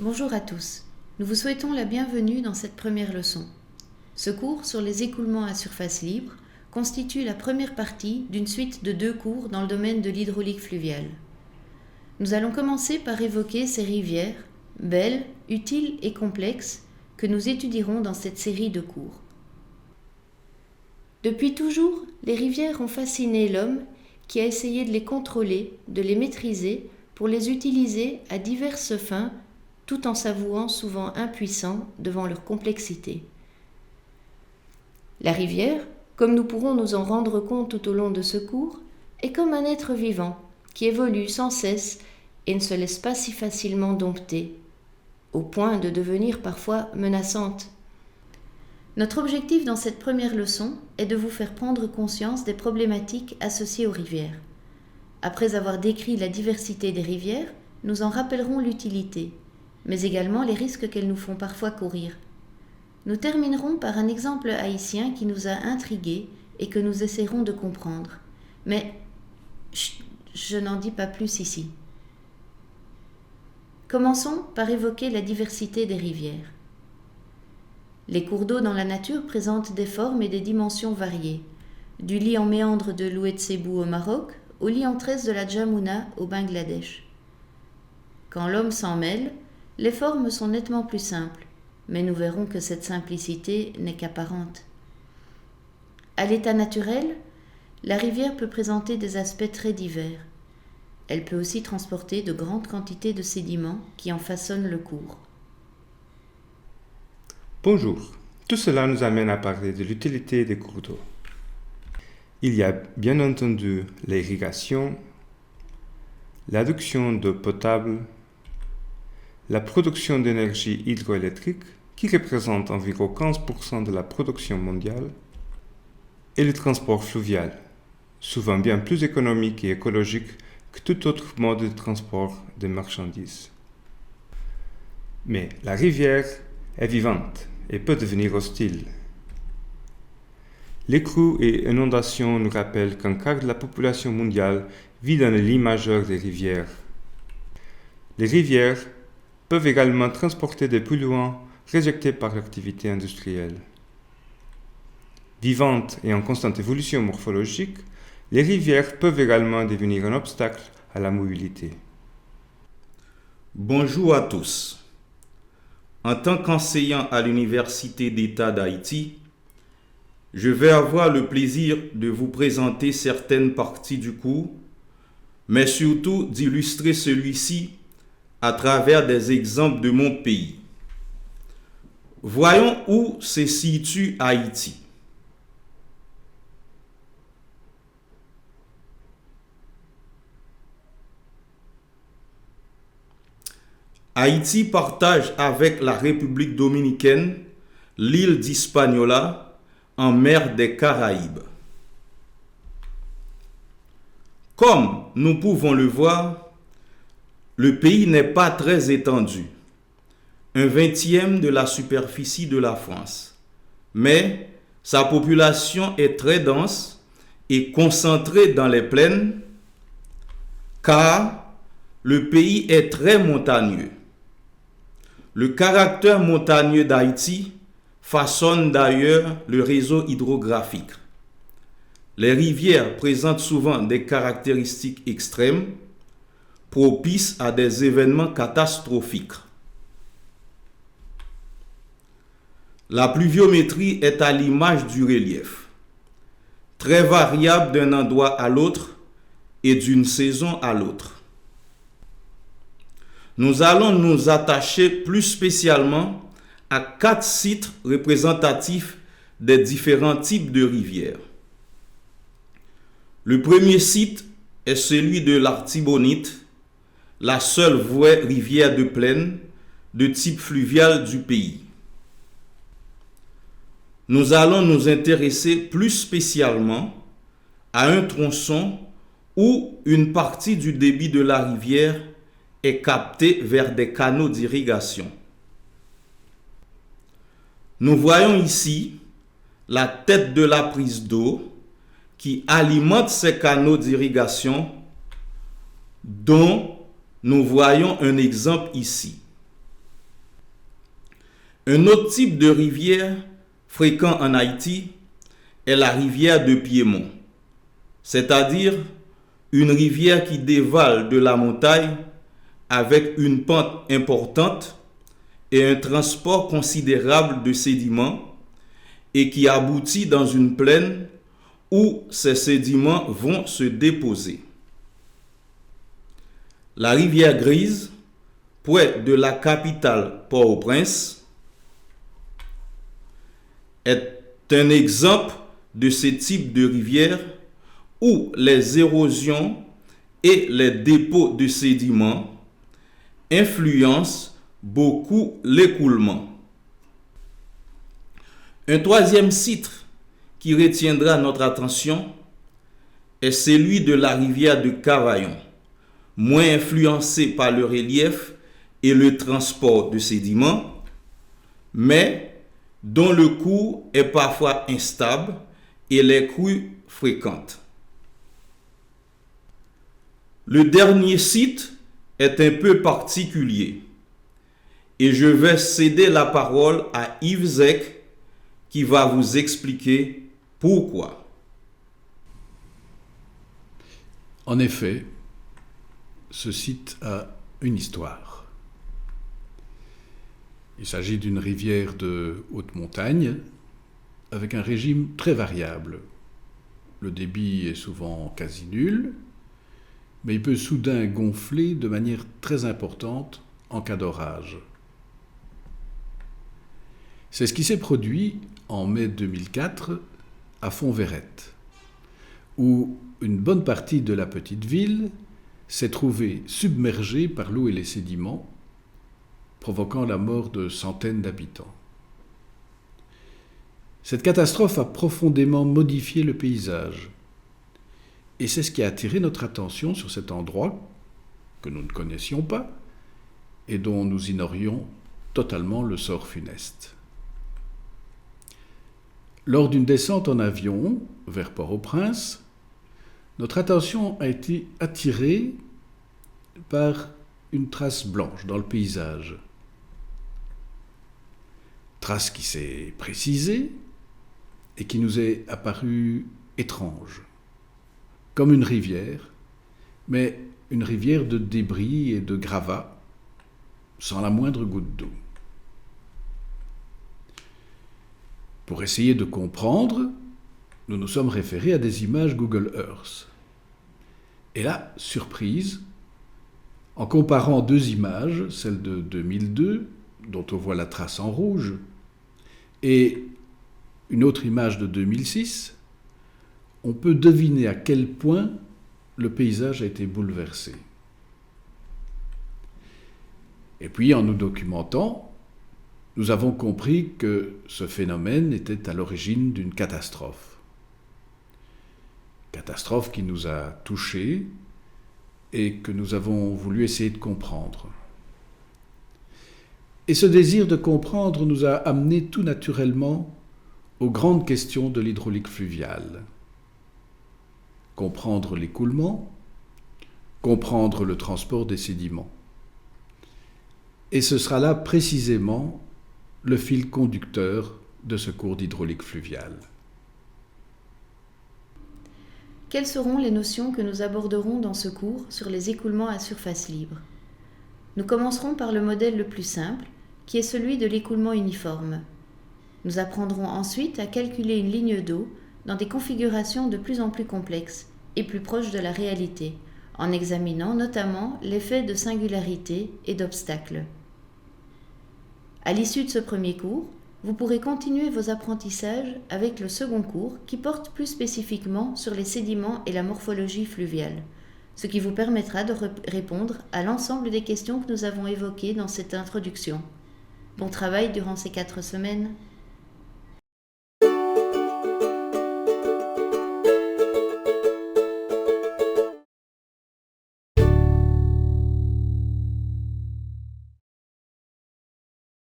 Bonjour à tous. Nous vous souhaitons la bienvenue dans cette première leçon. Ce cours sur les écoulements à surface libre constitue la première partie d'une suite de 2 cours dans le domaine de l'hydraulique fluviale. Nous allons commencer par évoquer ces rivières, belles, utiles et complexes, que nous étudierons dans cette série de cours. Depuis toujours, les rivières ont fasciné l'homme qui a essayé de les contrôler, de les maîtriser pour les utiliser à diverses fins, tout en s'avouant souvent impuissant devant leur complexité. La rivière, comme nous pourrons nous en rendre compte tout au long de ce cours, est comme un être vivant qui évolue sans cesse et ne se laisse pas si facilement dompter, au point de devenir parfois menaçante. Notre objectif dans cette première leçon est de vous faire prendre conscience des problématiques associées aux rivières. Après avoir décrit la diversité des rivières, nous en rappellerons l'utilité, mais également les risques qu'elles nous font parfois courir. Nous terminerons par un exemple haïtien qui nous a intrigués et que nous essaierons de comprendre. Mais je n'en dis pas plus ici. Commençons par évoquer la diversité des rivières. Les cours d'eau dans la nature présentent des formes et des dimensions variées, du lit en méandre de l'Oued-Sebou au Maroc au lit en tresse de la Djamouna au Bangladesh. Quand l'homme s'en mêle, les formes sont nettement plus simples, mais nous verrons que cette simplicité n'est qu'apparente. À l'état naturel, la rivière peut présenter des aspects très divers. Elle peut aussi transporter de grandes quantités de sédiments qui en façonnent le cours. Bonjour, tout cela nous amène à parler de l'utilité des cours d'eau. Il y a bien entendu l'irrigation, l'adduction d'eau potable, la production d'énergie hydroélectrique, qui représente environ 15% de la production mondiale, et le transport fluvial, souvent bien plus économique et écologique que tout autre mode de transport de marchandises. Mais la rivière est vivante et peut devenir hostile. Les crues et inondations nous rappellent qu'un quart de la population mondiale vit dans le lit majeur des rivières. Les rivières peuvent également transporter des polluants rejetés par l'activité industrielle. Vivantes et en constante évolution morphologique, les rivières peuvent également devenir un obstacle à la mobilité. Bonjour à tous. En tant qu'enseignant à l'Université d'État d'Haïti, je vais avoir le plaisir de vous présenter certaines parties du cours, mais surtout d'illustrer celui-ci à travers des exemples de mon pays. Voyons où se situe Haïti. Haïti partage avec la République dominicaine l'île d'Hispaniola en mer des Caraïbes. Comme nous pouvons le voir, le pays n'est pas très étendu, 1/20 de la superficie de la France, mais sa population est très dense et concentrée dans les plaines, car le pays est très montagneux. Le caractère montagneux d'Haïti façonne d'ailleurs le réseau hydrographique. Les rivières présentent souvent des caractéristiques extrêmes, propices à des événements catastrophiques. La pluviométrie est à l'image du relief, très variable d'un endroit à l'autre et d'une saison à l'autre. Nous allons nous attacher plus spécialement à 4 sites représentatifs des différents types de rivières. Le premier site est celui de l'Artibonite, la seule vraie rivière de plaine de type fluvial du pays. Nous allons nous intéresser plus spécialement à un tronçon où une partie du débit de la rivière est captée vers des canaux d'irrigation. Nous voyons ici la tête de la prise d'eau qui alimente ces canaux d'irrigation dont nous voyons un exemple ici. Un autre type de rivière fréquent en Haïti est la rivière de Piémont, c'est-à-dire une rivière qui dévale de la montagne avec une pente importante et un transport considérable de sédiments et qui aboutit dans une plaine où ces sédiments vont se déposer. La rivière Grise, près de la capitale Port-au-Prince, est un exemple de ce type de rivière où les érosions et les dépôts de sédiments influencent beaucoup l'écoulement. Un troisième site qui retiendra notre attention est celui de la rivière de Cavaillon, moins influencé par le relief et le transport de sédiments, mais dont le cours est parfois instable et les crues fréquentes. Le dernier site est un peu particulier et je vais céder la parole à Yves Zek qui va vous expliquer pourquoi. En effet, ce site a une histoire. Il s'agit d'une rivière de haute montagne avec un régime très variable. Le débit est souvent quasi nul, mais il peut soudain gonfler de manière très importante en cas d'orage. C'est ce qui s'est produit en mai 2004 à Fonds-Verrette, où une bonne partie de la petite ville s'est trouvée submergée par l'eau et les sédiments, provoquant la mort de centaines d'habitants. Cette catastrophe a profondément modifié le paysage, et c'est ce qui a attiré notre attention sur cet endroit que nous ne connaissions pas et dont nous ignorions totalement le sort funeste. Lors d'une descente en avion vers Port-au-Prince, notre attention a été attirée par une trace blanche dans le paysage. Trace qui s'est précisée et qui nous est apparue étrange, comme une rivière, mais une rivière de débris et de gravats, sans la moindre goutte d'eau. Pour essayer de comprendre, nous nous sommes référés à des images Google Earth. Et là, surprise, en comparant deux images, celle de 2002, dont on voit la trace en rouge, et une autre image de 2006, on peut deviner à quel point le paysage a été bouleversé. Et puis, en nous documentant, nous avons compris que ce phénomène était à l'origine d'une catastrophe. Catastrophe qui nous a touchés et que nous avons voulu essayer de comprendre. Et ce désir de comprendre nous a amenés tout naturellement aux grandes questions de l'hydraulique fluviale. Comprendre l'écoulement, comprendre le transport des sédiments. Et ce sera là précisément le fil conducteur de ce cours d'hydraulique fluviale. Quelles seront les notions que nous aborderons dans ce cours sur les écoulements à surface libre ? Nous commencerons par le modèle le plus simple, qui est celui de l'écoulement uniforme. Nous apprendrons ensuite à calculer une ligne d'eau dans des configurations de plus en plus complexes et plus proches de la réalité, en examinant notamment l'effet de singularité et d'obstacles. À l'issue de ce premier cours, vous pourrez continuer vos apprentissages avec le second cours qui porte plus spécifiquement sur les sédiments et la morphologie fluviale, ce qui vous permettra de répondre à l'ensemble des questions que nous avons évoquées dans cette introduction. Bon travail durant ces 4 semaines.